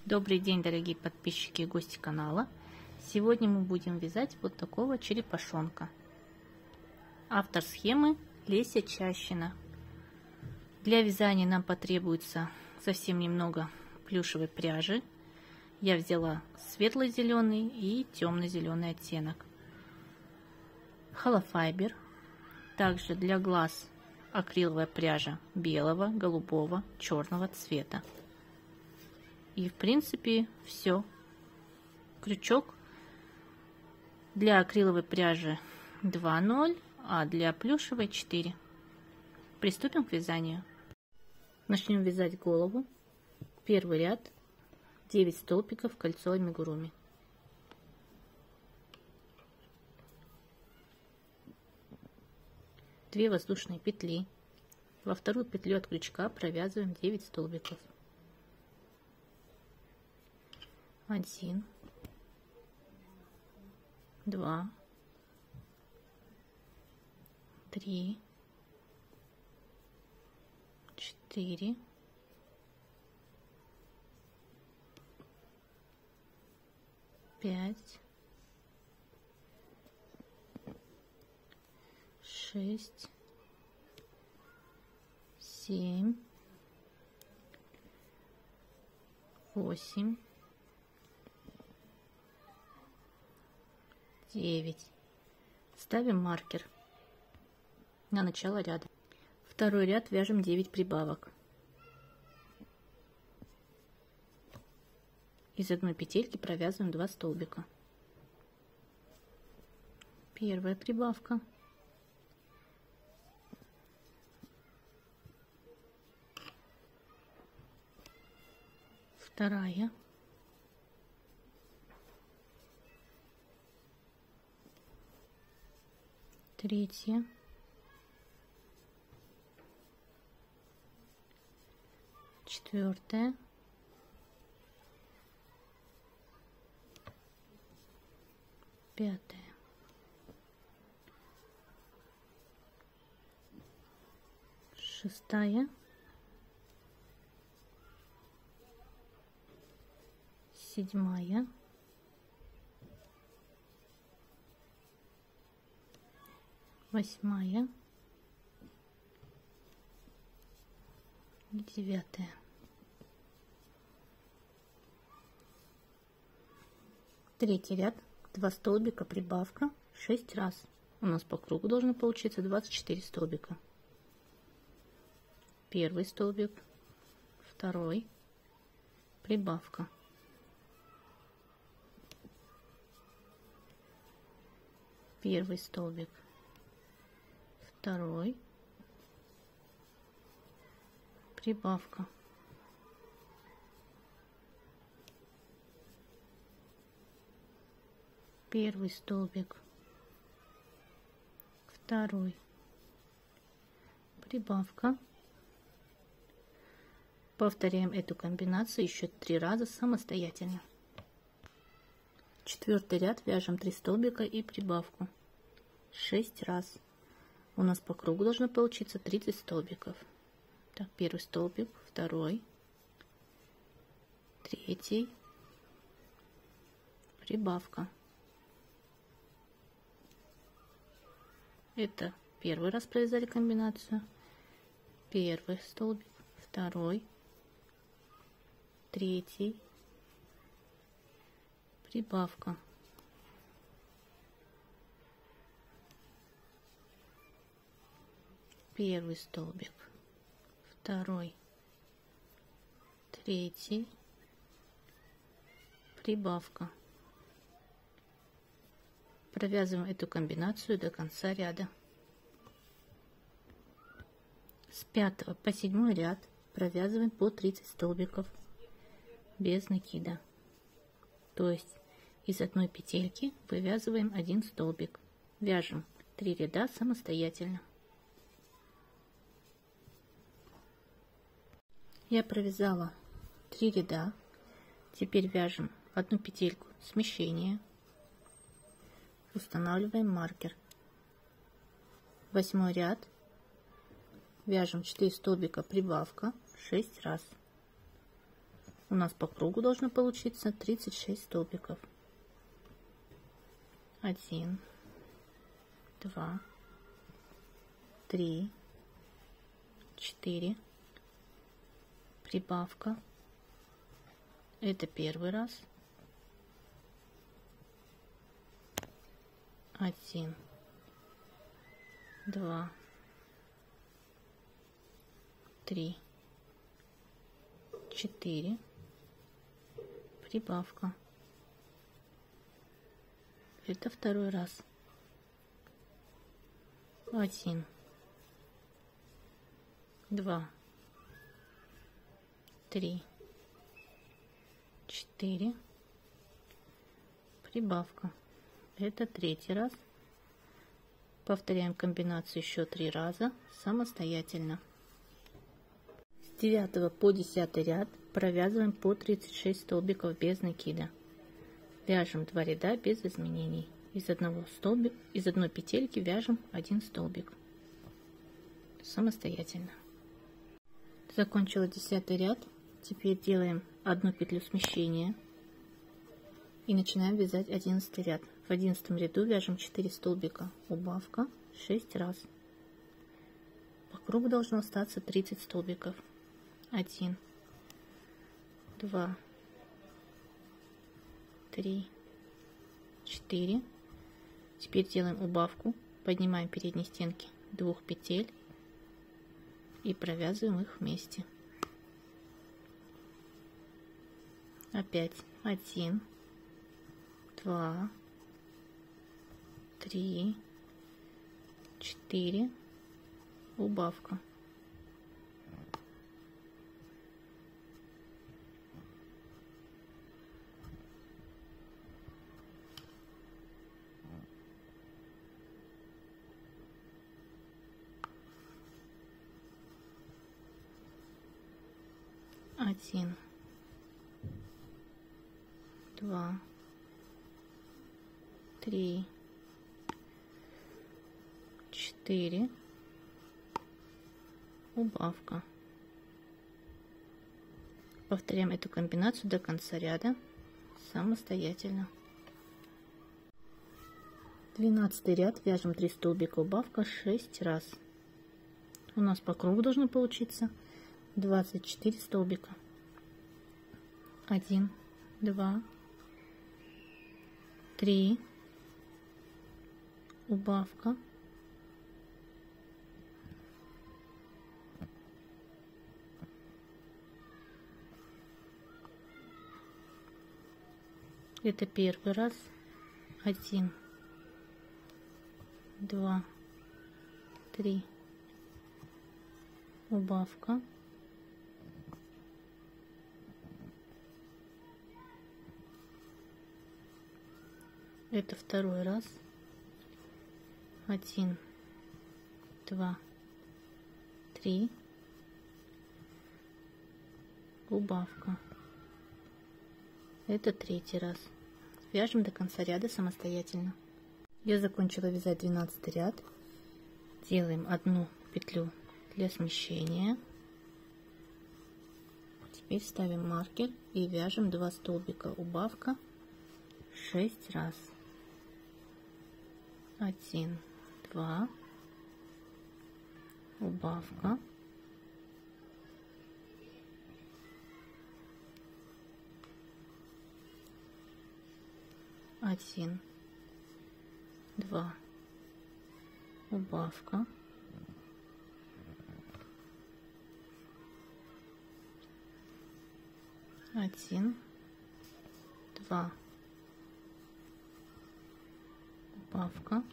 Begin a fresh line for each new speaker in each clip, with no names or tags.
Добрый день, дорогие подписчики и гости канала. Сегодня мы будем вязать вот такого черепашонка. Автор схемы Леся Чащина. Для вязания нам потребуется совсем немного плюшевой пряжи. Я взяла светло-зеленый и темно-зеленый оттенок. Холофайбер. Также для глаз акриловая пряжа белого, голубого, черного цвета. И в принципе все. Крючок для акриловой пряжи 2,0, а для плюшевой 4. Приступим к вязанию. Начнем вязать голову. Первый ряд 9 столбиков кольцо амигуруми. Две воздушные петли. Во вторую петлю от крючка провязываем 9 столбиков. 1, 2, 3, 4, 5, 6, 7, 8, 9. Ставим маркер на начало ряда. Второй ряд вяжем 9 прибавок. Из одной петельки провязываем 2 столбика. Первая прибавка. Вторая. Третья. Четвертая. Пятая. Шестая. Седьмая. Восьмая и 9. Третий ряд 2 столбика прибавка 6 раз. У нас по кругу должно получиться 24 столбика. Первый столбик, второй, прибавка. Первый столбик, второй, прибавка. Первый столбик, второй, прибавка. Повторяем эту комбинацию еще 3 раза самостоятельно. Четвертый ряд вяжем 3 столбика и прибавку 6 раз. У нас по кругу должно получиться 30 столбиков. Так, первый столбик, второй, третий, прибавка. Это первый раз провязали комбинацию. Первый столбик, второй, третий, прибавка. Первый столбик, второй, третий, прибавка. Провязываем эту комбинацию до конца ряда. С 5 по 7 ряд провязываем по 30 столбиков без накида. То есть из одной петельки вывязываем 1 столбик. Вяжем 3 ряда самостоятельно. Я провязала 3 ряда. Теперь вяжем одну петельку смещения. Устанавливаем маркер. 8 ряд. Вяжем 4 столбика прибавка 6 раз. У нас по кругу должно получиться 36 столбиков. 1, 2, 3, 4, прибавка. Это первый раз. 1, 2, 3, 4, прибавка. Это второй раз. 1, 2, 3, 4, прибавка. Это третий раз. Повторяем комбинацию еще 3 раза самостоятельно. С 9 по 10 ряд провязываем по 36 столбиков без накида. Вяжем 2 ряда без изменений. Из одной петельки вяжем 1 столбик самостоятельно. Закончила 10 ряд. Теперь делаем 1 петлю смещения и начинаем вязать 11 ряд. В 11 ряду вяжем 4 столбика, убавка 6 раз. По кругу должно остаться 30 столбиков. 1, 2, 3, 4. Теперь делаем убавку, поднимаем передние стенки 2 петель и провязываем их вместе. Опять 1, 2, 3, 4, убавка. Один, 2, 3, 4, убавка. Повторяем эту комбинацию до конца ряда самостоятельно. 12 ряд вяжем 3 столбика, убавка 6 раз. У нас по кругу должно получиться 24 столбика. 1, 2, 3, убавка. Это первый раз. 1, 2, 3, убавка. Это второй раз. 1, 2, 3, убавка. Это третий раз. Вяжем до конца ряда самостоятельно. Я закончила вязать 12 ряд. Делаем 1 петлю для смещения. Теперь ставим маркер и вяжем 2 столбика, убавка 6 раз. 1, 2, убавка. Один, 2, убавка. Один, 2, убавка.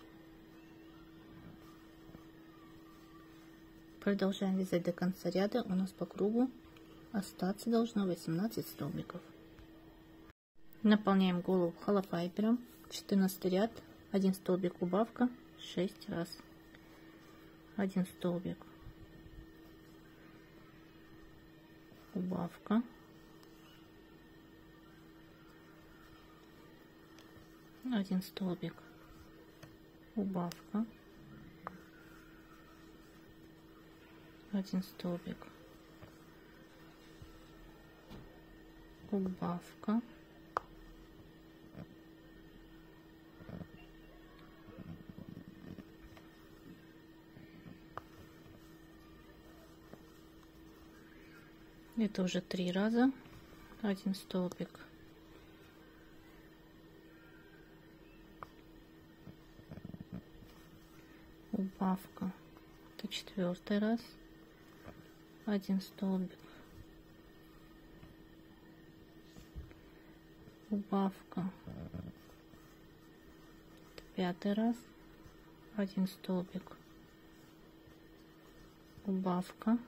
Продолжаем вязать до конца ряда. У нас по кругу остаться должно 18 столбиков. Наполняем голову холофайбером. 14 ряд, 1 столбик, убавка 6 раз. 1 столбик, убавка. 1 столбик, убавка. 1 столбик, убавка, это уже 3 раза, 1 столбик, убавка, это 4-й раз, 1 столбик, убавка, 5-й раз, 1 столбик, убавка,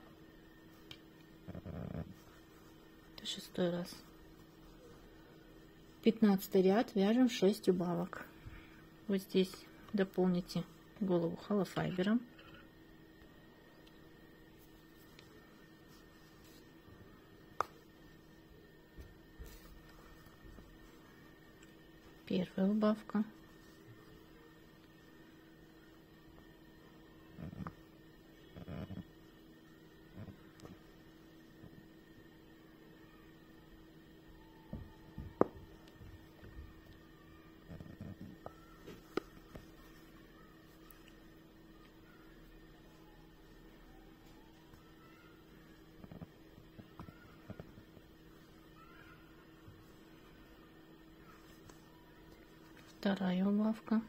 это 6-й раз, 15-й ряд, вяжем 6 убавок. Вот здесь дополните голову холофайбером. Первая убавка, вторая убавка,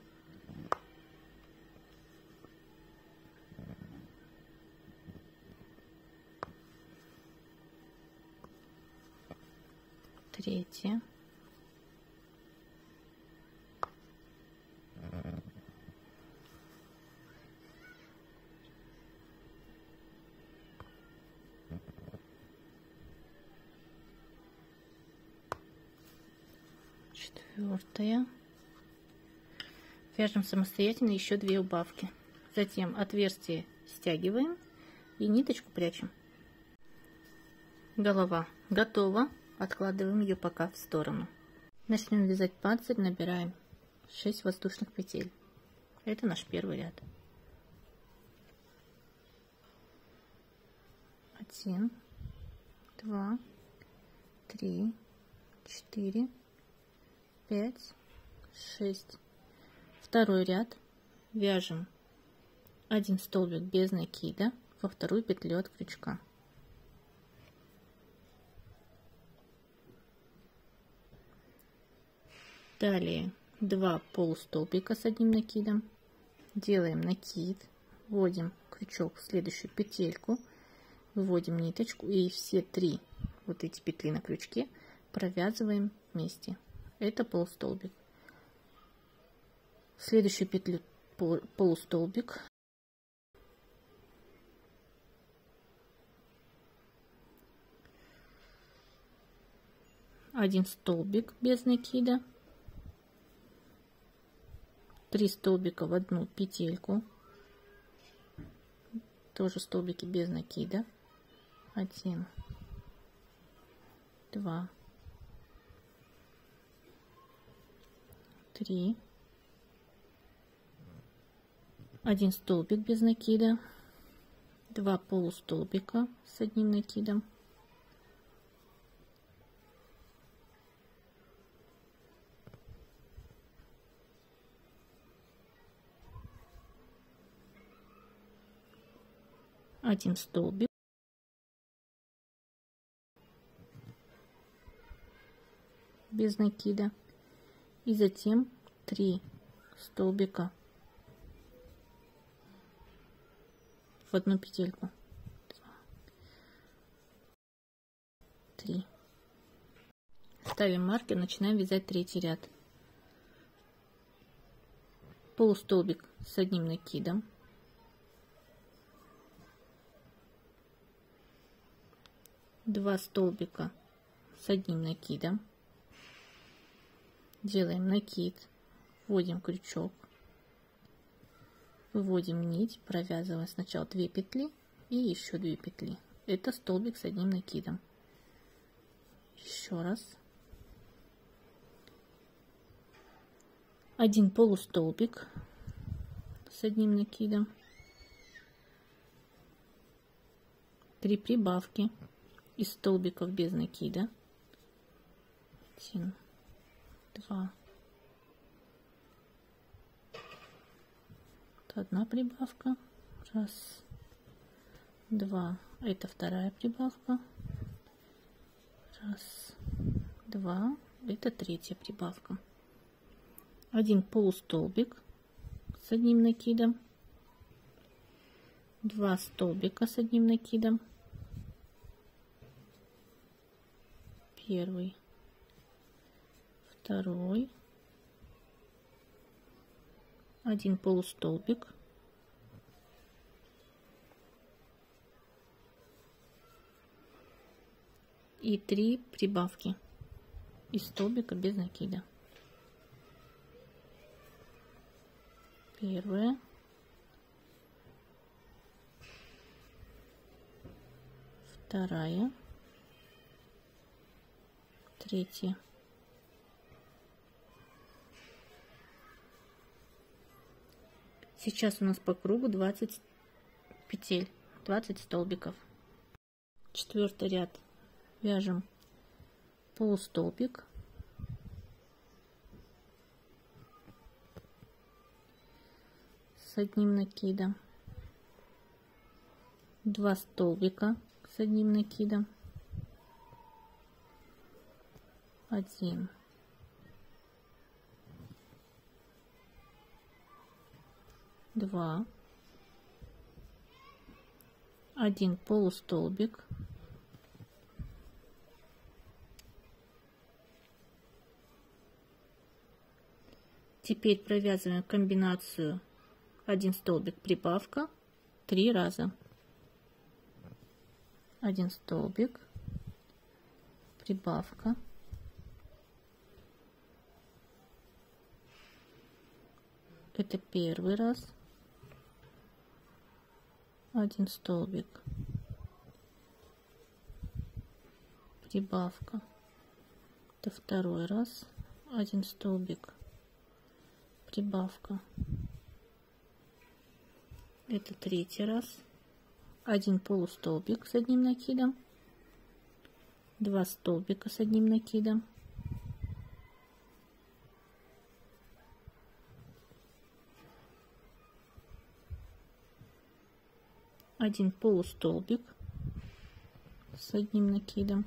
третья, четвертая. Вяжем самостоятельно еще 2 убавки. Затем отверстие стягиваем и ниточку прячем. Голова готова. Откладываем ее пока в сторону. Начнем вязать панцирь. Набираем 6 воздушных петель. Это наш первый ряд. 1, 2, 3, 4, 5, 6. Второй ряд вяжем 1 столбик без накида во вторую петлю от крючка. Далее 2 полустолбика с одним накидом, делаем накид, вводим крючок в следующую петельку, вводим ниточку и все 3 вот эти петли на крючке провязываем вместе. Это полустолбик. В следующую петлю полустолбик, один столбик без накида, 3 столбика в одну петельку, тоже столбики без накида, 1, 2, 3, 1 столбик без накида, 2 полустолбика с одним накидом, один столбик, без накида и затем 3 столбика в одну петельку, 3. Ставим маркер, начинаем вязать третий ряд. Полустолбик с одним накидом, два столбика с одним накидом, делаем накид, вводим крючок, выводим нить, провязываем сначала 2 петли и еще 2 петли. Это столбик с одним накидом. Еще раз. 1 полустолбик с одним накидом, 3 прибавки из столбиков без накида, 1, 2. Это одна прибавка. 1, 2. Это вторая прибавка. 1, 2. Это третья прибавка. Один полустолбик с одним накидом. 2 столбика с одним накидом. Первый, второй, один полустолбик, и 3 прибавки из столбика без накида. Первая, вторая, третья. Сейчас у нас по кругу 20 петель, 20 столбиков. Четвертый ряд вяжем полустолбик, с одним накидом, 2 столбика с одним накидом, 1, 2, 1 полустолбик, теперь провязываем комбинацию 1 столбик прибавка 3 раза. 1 столбик, прибавка, это первый раз, 1 столбик, прибавка, это второй раз, 1 столбик, прибавка, это третий раз, 1 полустолбик с одним накидом, 2 столбика с одним накидом, 1 полустолбик с одним накидом,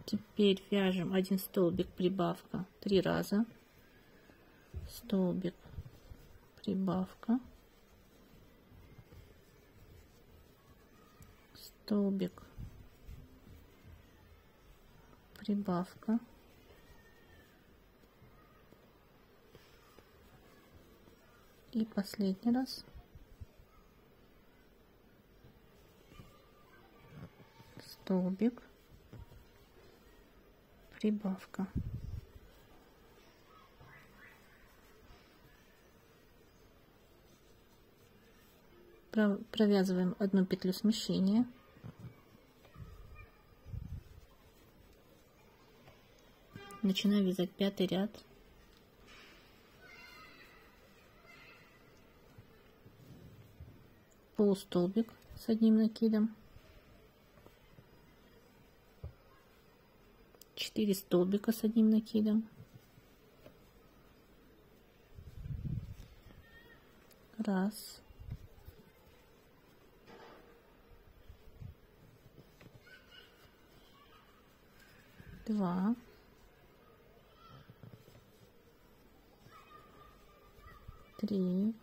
теперь вяжем 1 столбик прибавка 3 раза, столбик, прибавка, столбик, прибавка, и последний раз столбик, прибавка. Провязываем 1 петлю смещения, начинаем вязать 5-й ряд, полустолбик с одним накидом, 4 столбика с одним накидом, 1, 2, 3,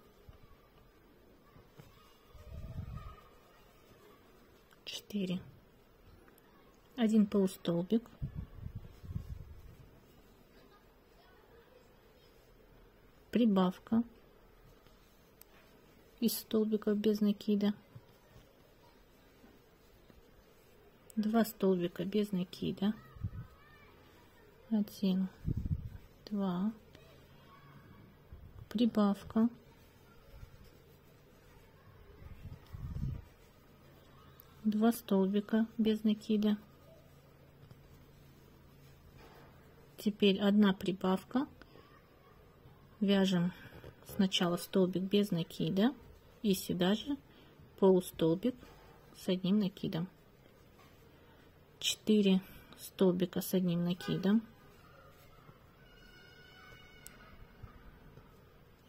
4, 1 полустолбик, прибавка из столбиков без накида, 2 столбика без накида, 1, 2, прибавка, 2 столбика без накида, теперь 1 прибавка, вяжем сначала столбик без накида и сюда же полустолбик с одним накидом, 4 столбика с одним накидом,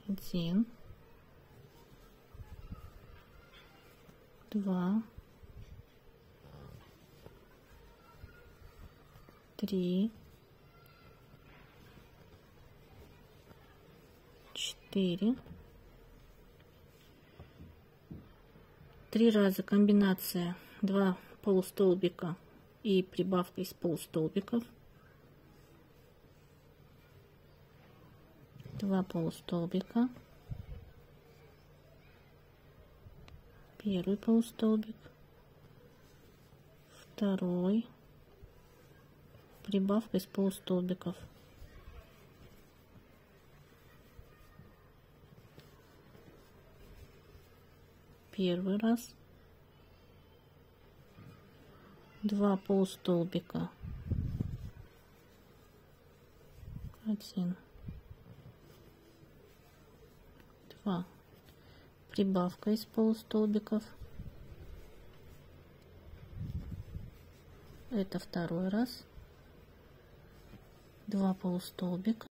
1, 2, 3, 4, 3 раза комбинация 2 полустолбика и прибавка из полустолбиков, 2 полустолбика, первый полустолбик, второй, прибавка из полустолбиков, первый раз, 2 полустолбика, 1, 2, прибавка из полустолбиков, это второй раз, 2 полустолбика,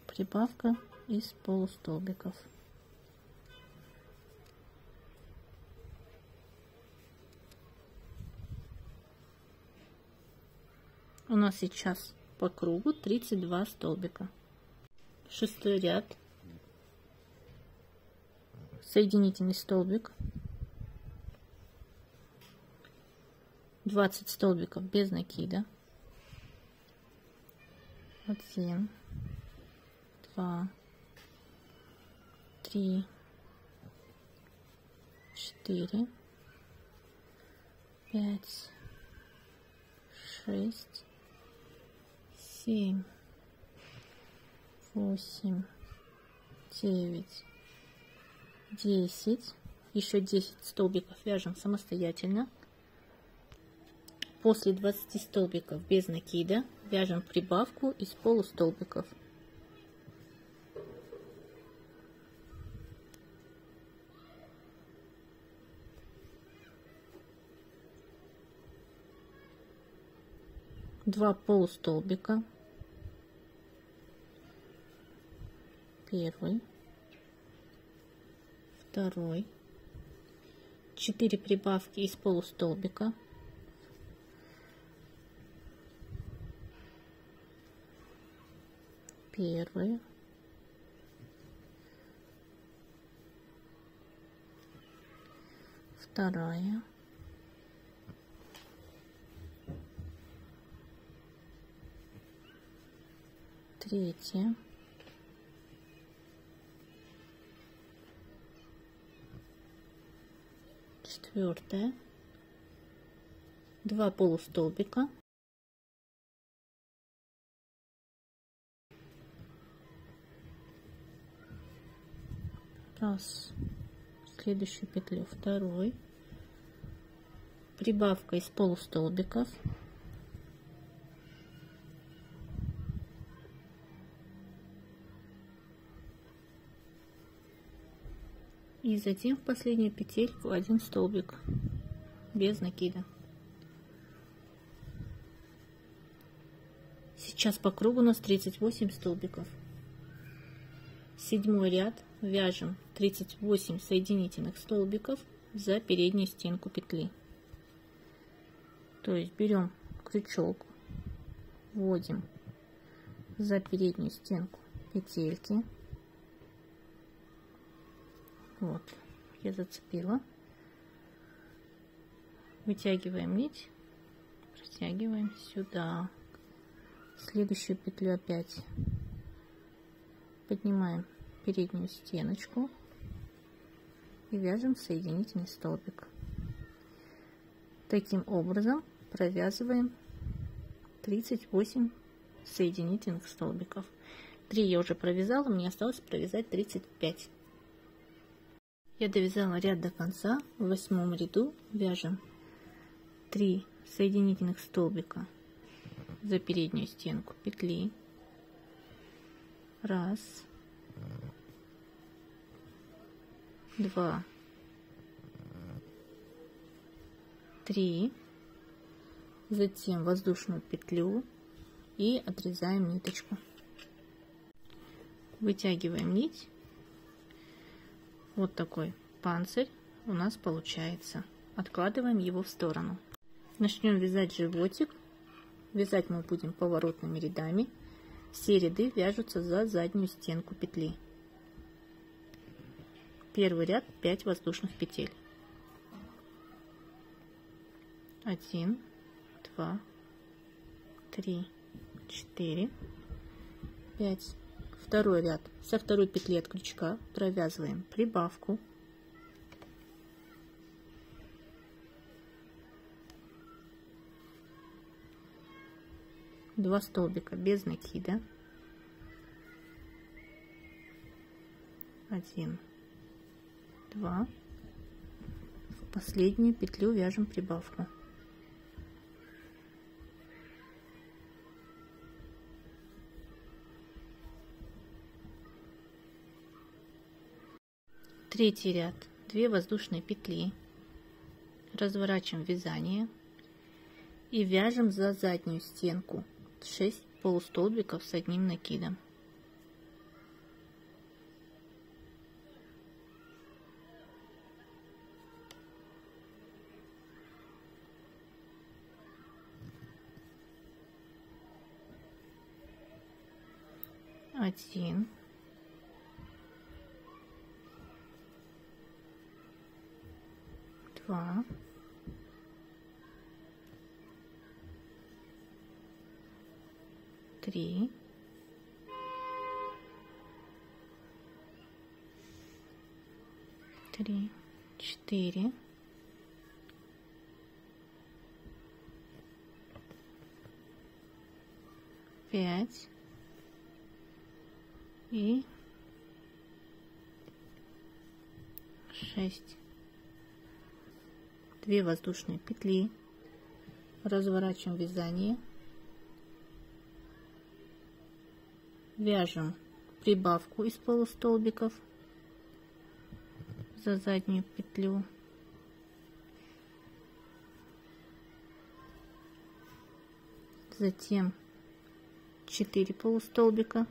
прибавка из полустолбиков. У нас сейчас по кругу 32 столбика. 6-й ряд, соединительный столбик, 20 столбиков без накида, 1, 2, 3, 4, 5, 6, 7, 8, 9, 10. Еще 10 столбиков вяжем самостоятельно. После 20 столбиков без накида вяжем прибавку из полустолбиков. Два полустолбика, первый, второй, 4 прибавки из полустолбика, первый, вторая, третья, четвертая, 2 полустолбика, раз, следующую петлю второй, прибавка из полустолбиков, и затем в последнюю петельку 1 столбик без накида. Сейчас по кругу у нас 38 столбиков. 7-й ряд вяжем 38 соединительных столбиков за переднюю стенку петли. То есть берем крючок, вводим за переднюю стенку петельки. Вот, я зацепила. Вытягиваем нить, протягиваем сюда. Следующую петлю опять поднимаем переднюю стеночку и вяжем соединительный столбик. Таким образом провязываем 38 соединительных столбиков. 3 я уже провязала, мне осталось провязать 35. Я довязала ряд до конца. В 8-м ряду вяжем 3 соединительных столбика за переднюю стенку петли. 1, 2, 3, затем воздушную петлю и отрезаем ниточку. Вытягиваем нить. Вот такой панцирь у нас получается. Откладываем его в сторону. Начнем вязать животик. Вязать мы будем поворотными рядами. Все ряды вяжутся за заднюю стенку петли. Первый ряд 5 воздушных петель. 1, 2, 3, 4, 5. Второй ряд. Со второй петли от крючка провязываем прибавку. Два столбика без накида. 1, 2. В последнюю петлю вяжем прибавку. Третий ряд. 2 воздушные петли. Разворачиваем вязание и вяжем за заднюю стенку 6 полустолбиков с одним накидом. Один, 2, 3, 4, 5 и 6. 2 воздушные петли. Разворачиваем вязание. Вяжем прибавку из полустолбиков за заднюю петлю. Затем 4 полустолбика.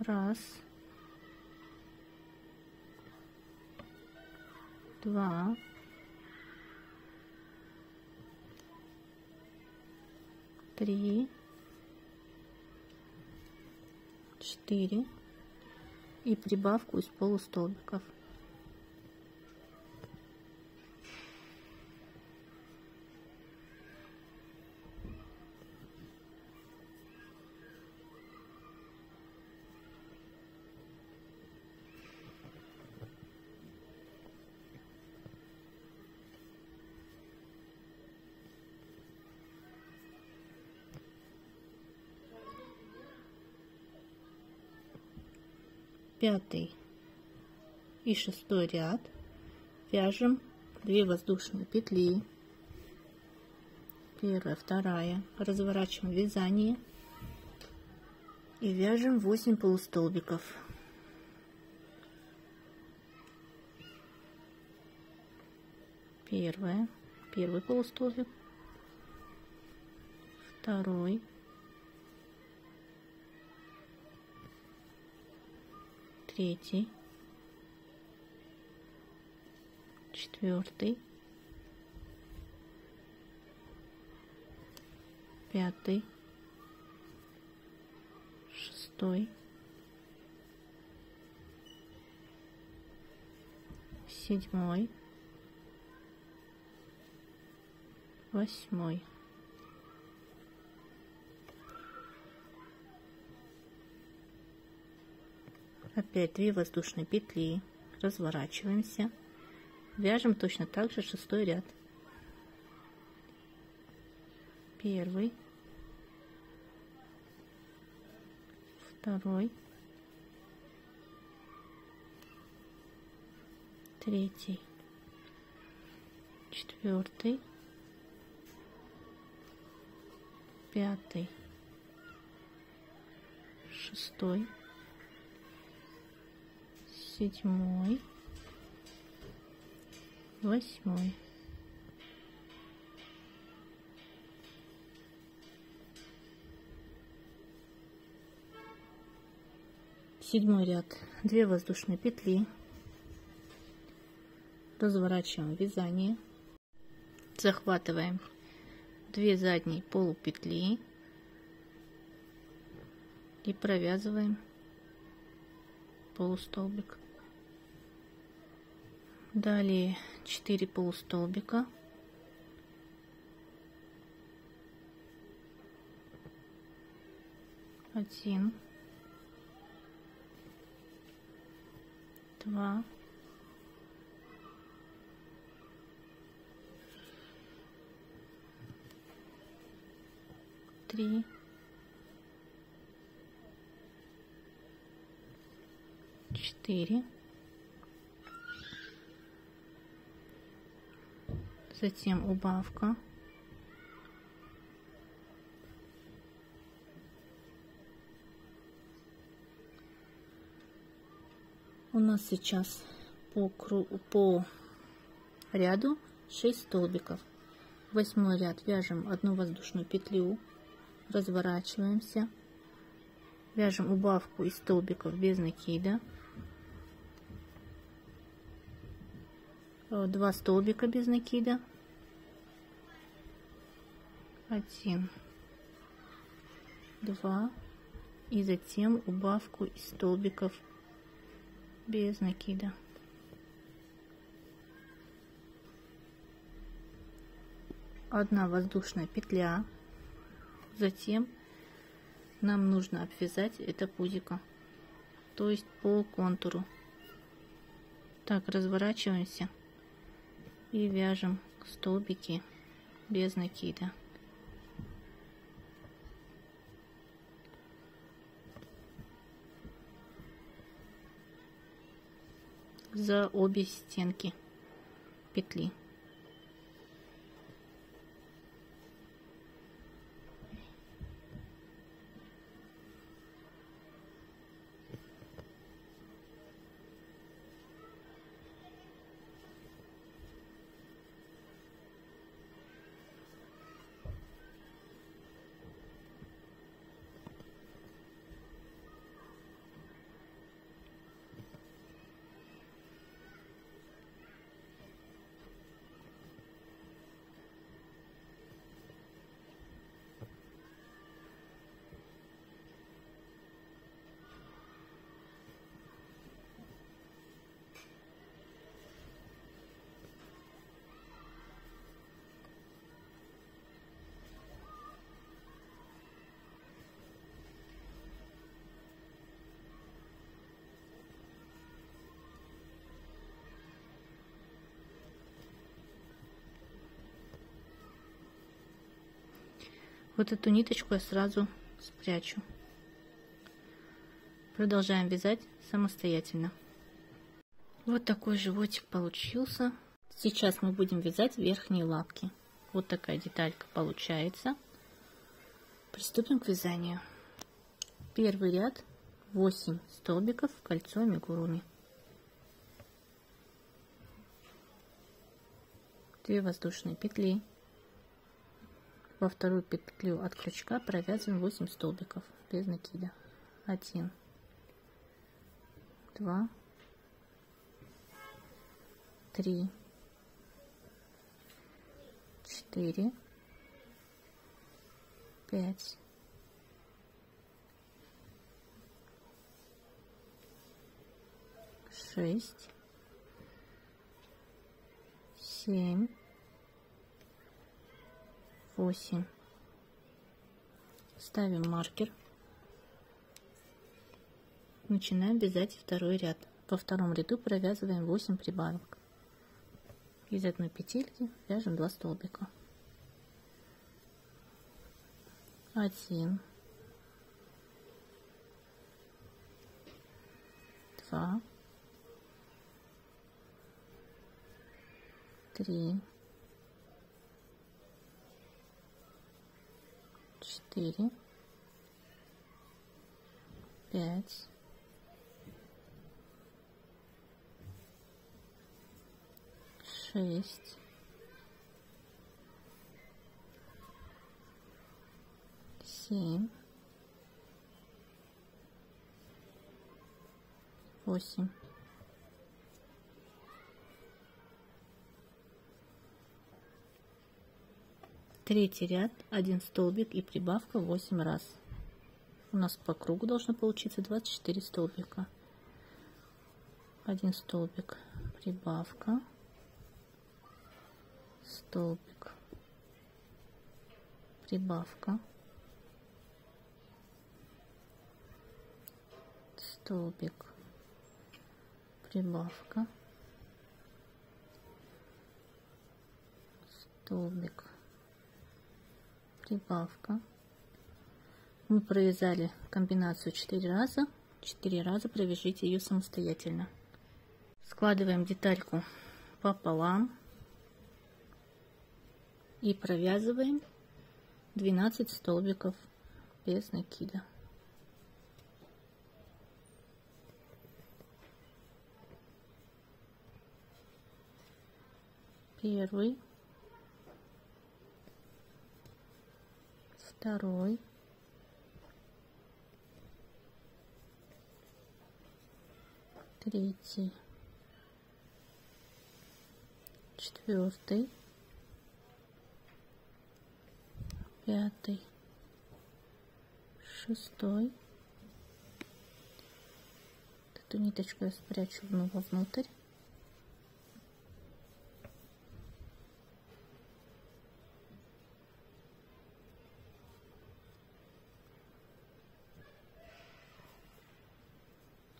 Раз, 2, 3, 4 и прибавку из полустолбиков. Пятый и шестой ряд вяжем 2 воздушные петли. Первая, вторая. Разворачиваем вязание и вяжем 8 полустолбиков. Первый полустолбик, второй, третий, четвертый, пятый, шестой, седьмой, восьмой. Опять 2 воздушные петли, разворачиваемся, вяжем точно так же шестой ряд. Первый, второй, третий, четвертый, пятый, шестой, 7, 8. Седьмой ряд, 2 воздушные петли, разворачиваем вязание, захватываем 2 задние полупетли и провязываем полустолбик. Далее 4 полустолбика, один, 2, 3, 4, затем убавка, у нас сейчас по ряду 6 столбиков. 8 ряд вяжем 1 воздушную петлю, разворачиваемся, вяжем убавку из столбиков без накида, 2 столбика без накида, 1, 2 и затем убавку из столбиков без накида. Одна воздушная петля, затем нам нужно обвязать это пузико, то есть по контуру. Так, разворачиваемся и вяжем столбики без накида. За обе стенки петли. Вот эту ниточку я сразу спрячу. Продолжаем вязать самостоятельно. Вот такой животик получился. Сейчас мы будем вязать верхние лапки. Вот такая деталька получается. Приступим к вязанию. Первый ряд, 8 столбиков в кольцо амигуруми. 2 воздушные петли. Во вторую петлю от крючка провязываем 8 столбиков без накида. 1, 2, 3, 4, 5, 6, 7, 8. Ставим маркер. Начинаем вязать второй ряд. Во втором ряду провязываем 8 прибавок. Из одной петельки вяжем 2 столбика. 1, 2, 3, 4, 5, 6, 7, 8. Третий ряд, 1 столбик и прибавка 8 раз. У нас по кругу должно получиться 24 столбика. 1 столбик, прибавка, столбик, прибавка, столбик, прибавка, столбик, прибавка. Мы провязали комбинацию 4 раза. 4 раза провяжите ее самостоятельно. Складываем детальку пополам и провязываем 12 столбиков без накида. Первый, второй, третий, четвертый, пятый, шестой. Эту ниточку я спрячу вовнутрь.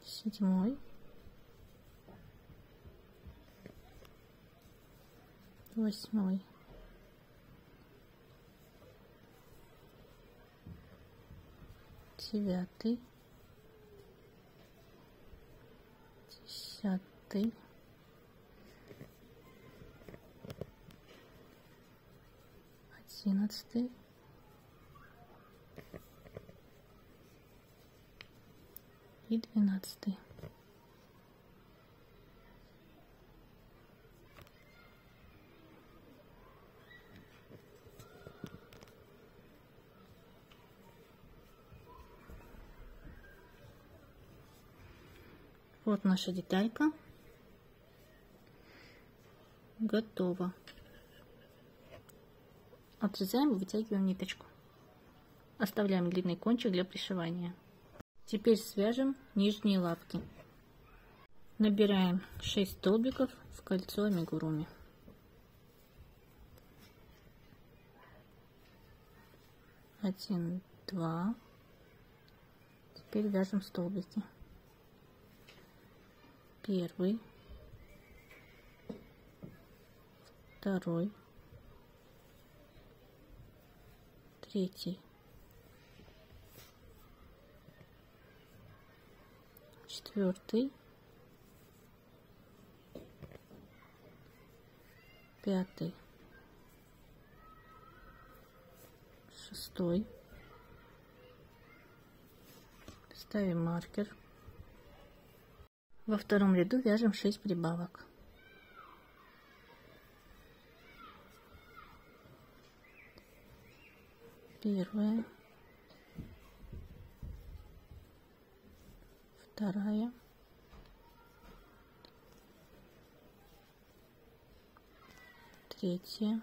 Седьмой, восьмой, девятый, 10, 11, 12. Вот наша деталька готова. Отрезаем и вытягиваем ниточку. Оставляем длинный кончик для пришивания. Теперь свяжем нижние лапки. Набираем 6 столбиков в кольцо амигуруми. 1, 2. Теперь вяжем столбики. Первый, второй, третий, четвертый, пятый, шестой. Ставим маркер. Во втором ряду вяжем 6 прибавок. Первая, вторая, третья,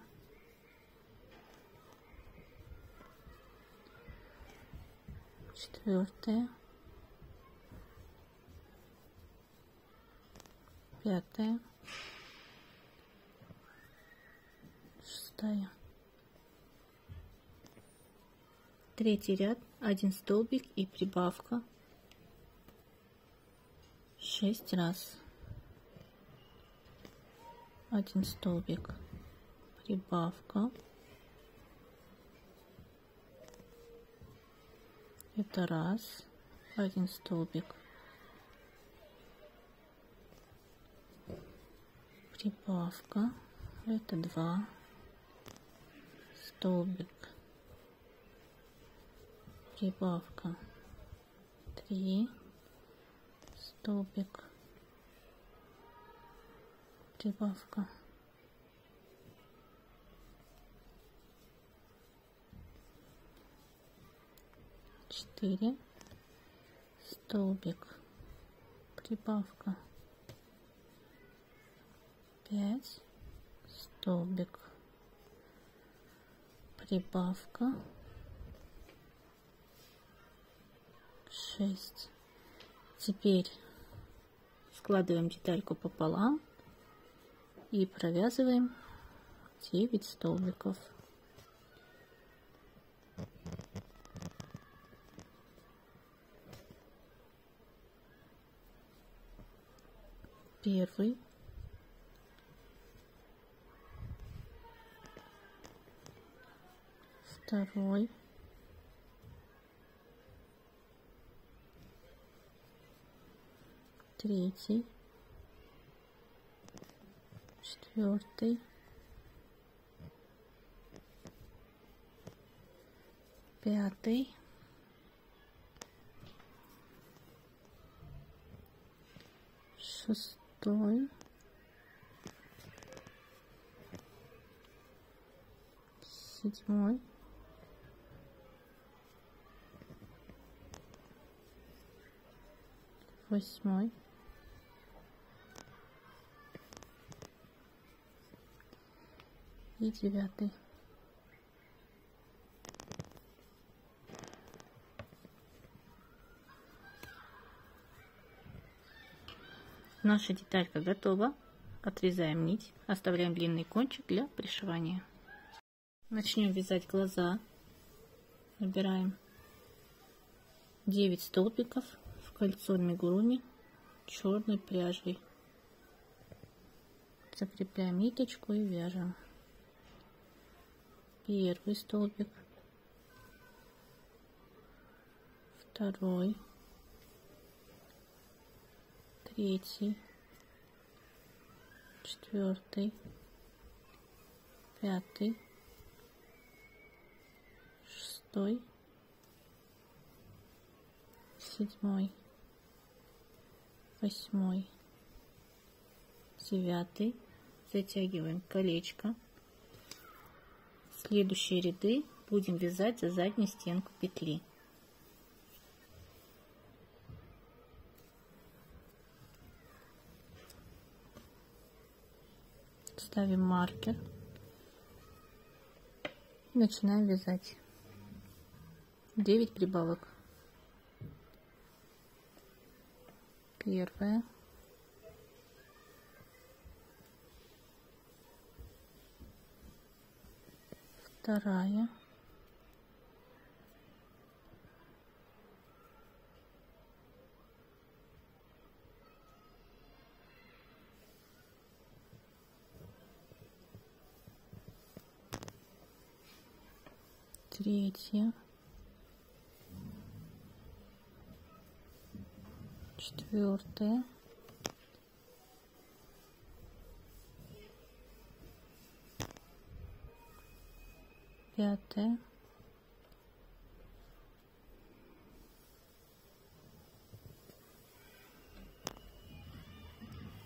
четвертая, пятая, шестая. Третий ряд, 1 столбик и прибавка 6 раз. 1 столбик, прибавка. Это раз, 1 столбик, прибавка. Это 2, столбик, прибавка, 3, столбик, прибавка, 4, столбик, прибавка, 5, столбик, прибавка, 6. Теперь складываем детальку пополам и провязываем 9 столбиков. Первый, второй, третий, четвертый, пятый, шестой, седьмой, восьмой, и 9. Наша деталька готова. Отрезаем нить, оставляем длинный кончик для пришивания. Начнем вязать глаза. Набираем 9 столбиков в кольцо амигуруми черной пряжей. Закрепляем ниточку и вяжем. Первый столбик, второй, третий, четвертый, пятый, шестой, седьмой, восьмой, 9. Затягиваем колечко. Следующие ряды будем вязать за заднюю стенку петли. Ставим маркер. Начинаем вязать 9 прибавок. Первая, вторая, третья, четвертая, пятая,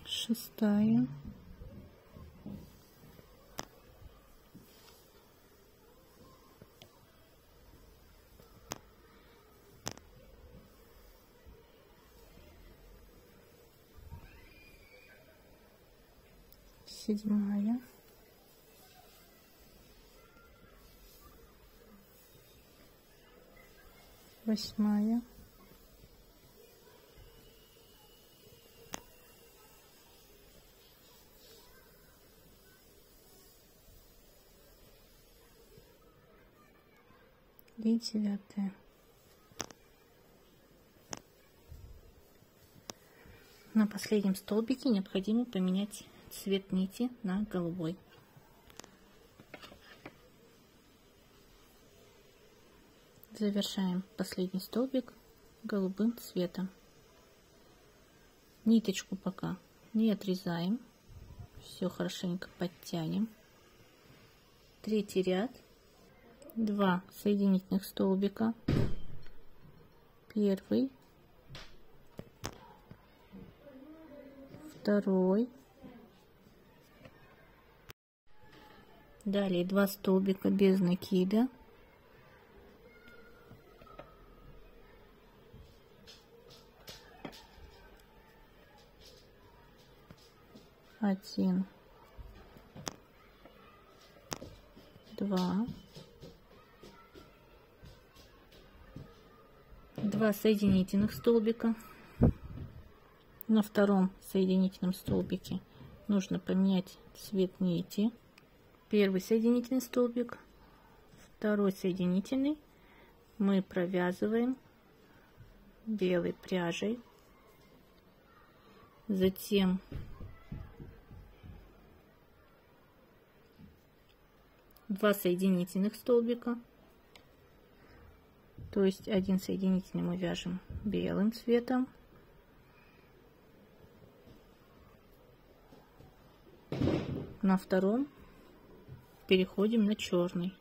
шестая, седьмая, восьмая, и 9. На последнем столбике необходимо поменять цвет нити на голубой. Завершаем последний столбик голубым цветом. Ниточку пока не отрезаем, все хорошенько подтянем. Третий ряд, 2 соединительных столбика, первый, второй, далее 2 столбика без накида, 1, 2, 2 соединительных столбика. На втором соединительном столбике нужно поменять цвет нити. Первый соединительный столбик, второй соединительный мы провязываем белой пряжей, затем два соединительных столбика, то есть один соединительный мы вяжем белым цветом, на втором переходим на черный.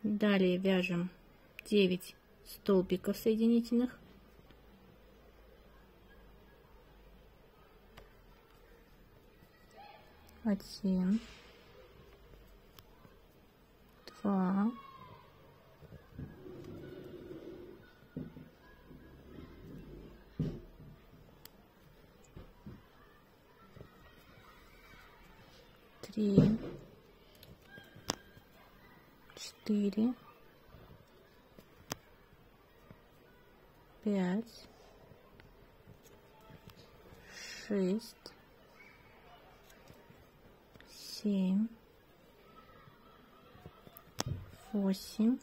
Далее вяжем 9 столбиков соединительных. Один, два, три, 4, 5, 6, 7, 8,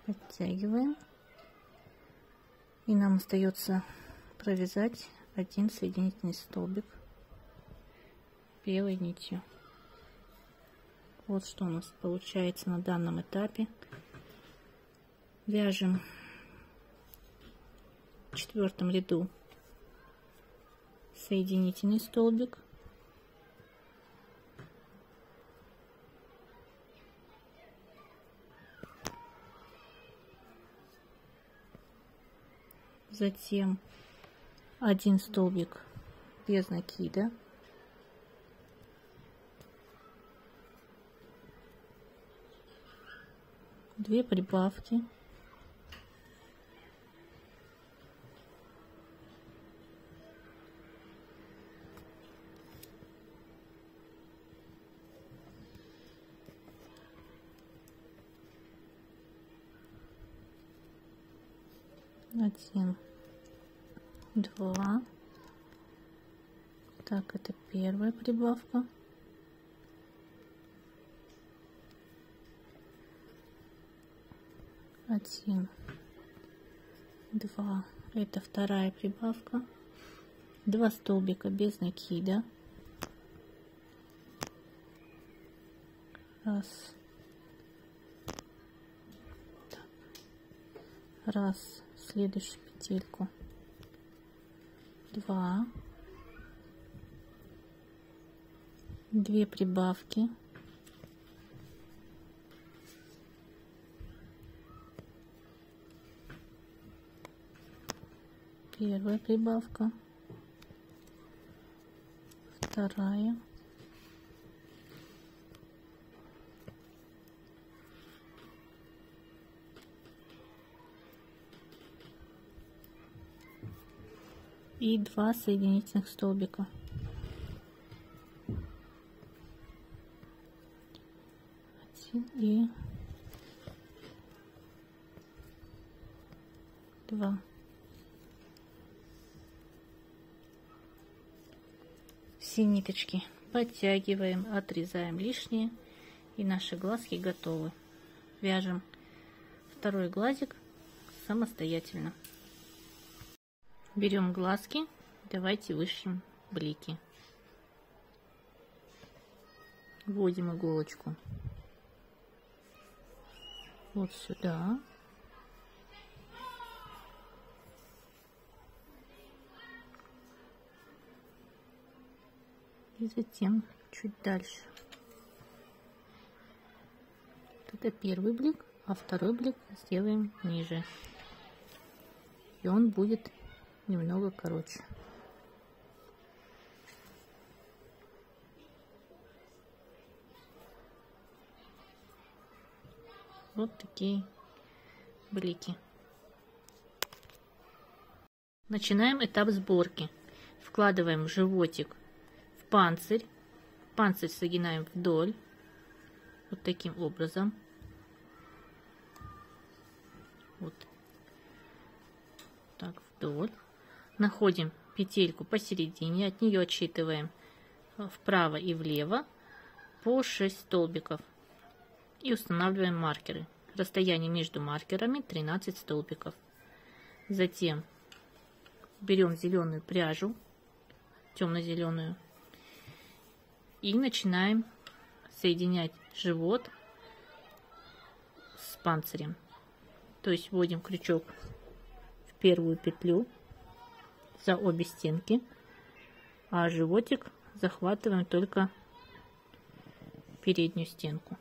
'Подтягиваем, и нам остается провязать один соединительный столбик белой нитью. Вот что у нас получается на данном этапе. Вяжем в 4-м ряду соединительный столбик, затем один столбик без накида, две прибавки, один, два. Так, это первая прибавка. Один, два. Это вторая прибавка. Два столбика без накида. Раз. Так. Раз. Следующую петельку. Два. Две прибавки. Первая прибавка, вторая, и два соединительных столбика. Один и два. Все ниточки подтягиваем, отрезаем лишние, и наши глазки готовы. Вяжем второй глазик самостоятельно. Берем глазки, давайте вышьем блики. Вводим иголочку вот сюда. И затем чуть дальше. Это первый блик, а второй блик сделаем ниже. И он будет немного короче. Вот такие блики. Начинаем этап сборки. Вкладываем животик в панцирь. Панцирь согинаем вдоль. Вот таким образом. Вот так вдоль. Находим петельку посередине. От нее отсчитываем вправо и влево по 6 столбиков. И устанавливаем маркеры. Расстояние между маркерами 13 столбиков. Затем берем зеленую пряжу, темно-зеленую, и начинаем соединять живот с панцирем. То есть вводим крючок в первую петлю за обе стенки, а животик захватываем только переднюю стенку.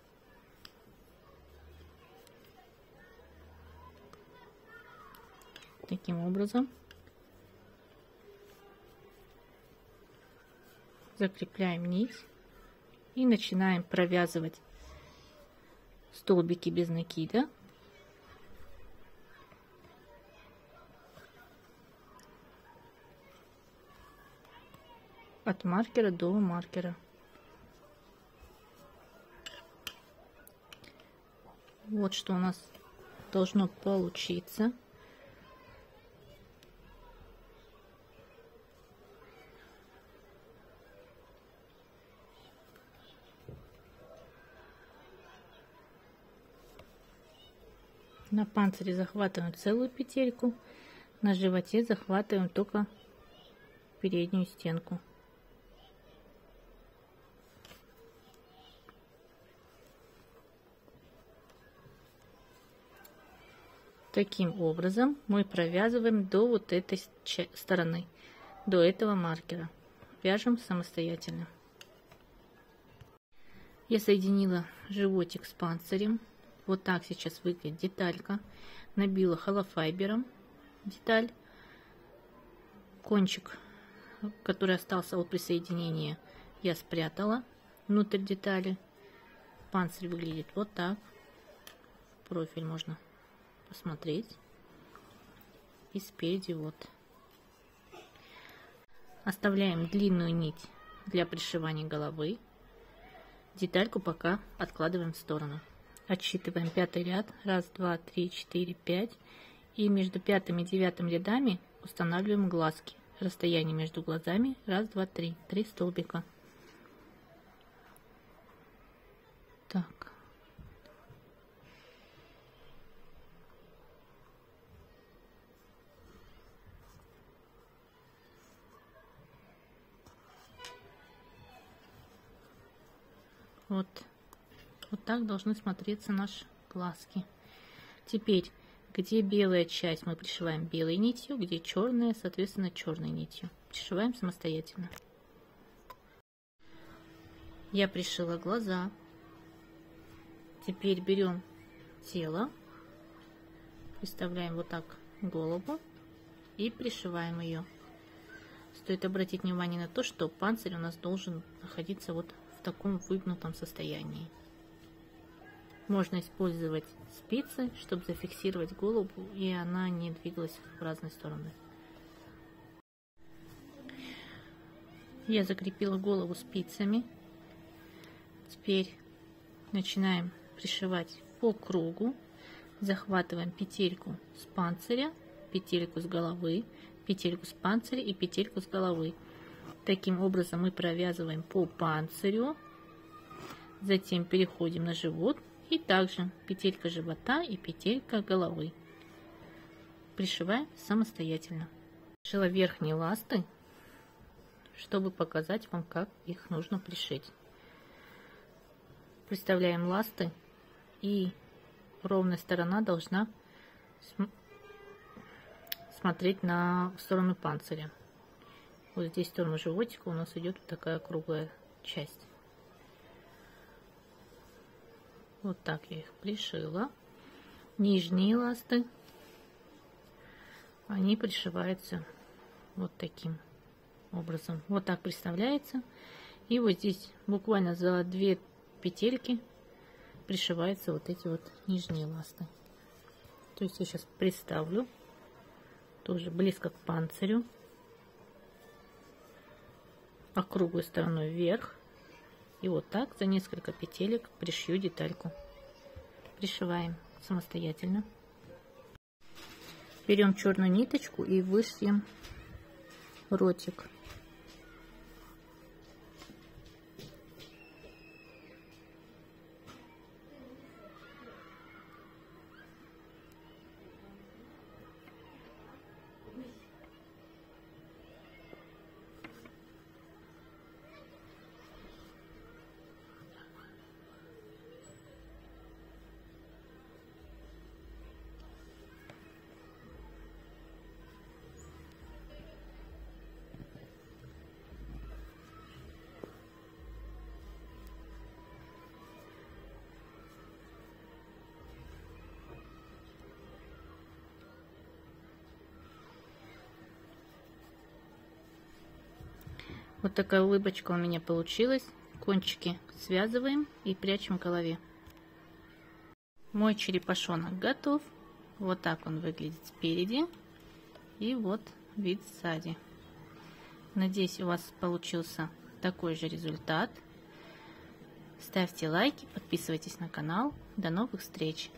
Таким образом закрепляем нить и начинаем провязывать столбики без накида. От маркера до маркера. Вот что у нас должно получиться. На панцире захватываем целую петельку, на животе захватываем только переднюю стенку. Таким образом мы провязываем до вот этой стороны, до этого маркера. Вяжем самостоятельно. Я соединила животик с панцирем. Вот так сейчас выглядит деталька. Набила холофайбером деталь. Кончик, который остался от присоединения, я спрятала внутрь детали. Панцирь выглядит вот так. Профиль можно посмотреть. И спереди вот. Оставляем длинную нить для пришивания головы. Детальку пока откладываем в сторону. Отсчитываем пятый ряд. 1, 2, 3, 4, 5. И между пятым и девятым рядами устанавливаем глазки. Расстояние между глазами 1, 2, 3. 3 столбика. Так. Вот. Вот так должны смотреться наши глазки. Теперь, где белая часть, мы пришиваем белой нитью, где черная, соответственно, черной нитью. Пришиваем самостоятельно. Я пришила глаза. Теперь берем тело, представляем вот так голову и пришиваем ее. Стоит обратить внимание на то, что панцирь у нас должен находиться вот в таком выгнутом состоянии. Можно использовать спицы, чтобы зафиксировать голову, и она не двигалась в разные стороны. Я закрепила голову спицами. Теперь начинаем пришивать по кругу. Захватываем петельку с панциря, петельку с головы, петельку с панциря и петельку с головы. Таким образом мы провязываем по панцирю. Затем переходим на живот. И также петелька живота и петелька головы. Пришиваем самостоятельно. Пришила верхние ласты, чтобы показать вам, как их нужно пришить. Представляем ласты, и ровная сторона должна смотреть на сторону панциря. Вот здесь в сторону животика у нас идет вот такая круглая часть. Вот так я их пришила. Нижние ласты, они пришиваются вот таким образом. Вот так представляется. И вот здесь буквально за 2 петельки пришиваются вот эти вот нижние ласты. То есть я сейчас приставлю тоже близко к панцирю, округлой стороной вверх, и вот так за несколько петелек пришью детальку. Пришиваем самостоятельно. Берем черную ниточку и вышьем ротик. Вот такая улыбочка у меня получилась. Кончики связываем и прячем в голове. Мой черепашонок готов. Вот так он выглядит спереди. И вот вид сзади. Надеюсь, у вас получился такой же результат. Ставьте лайки, подписывайтесь на канал. До новых встреч!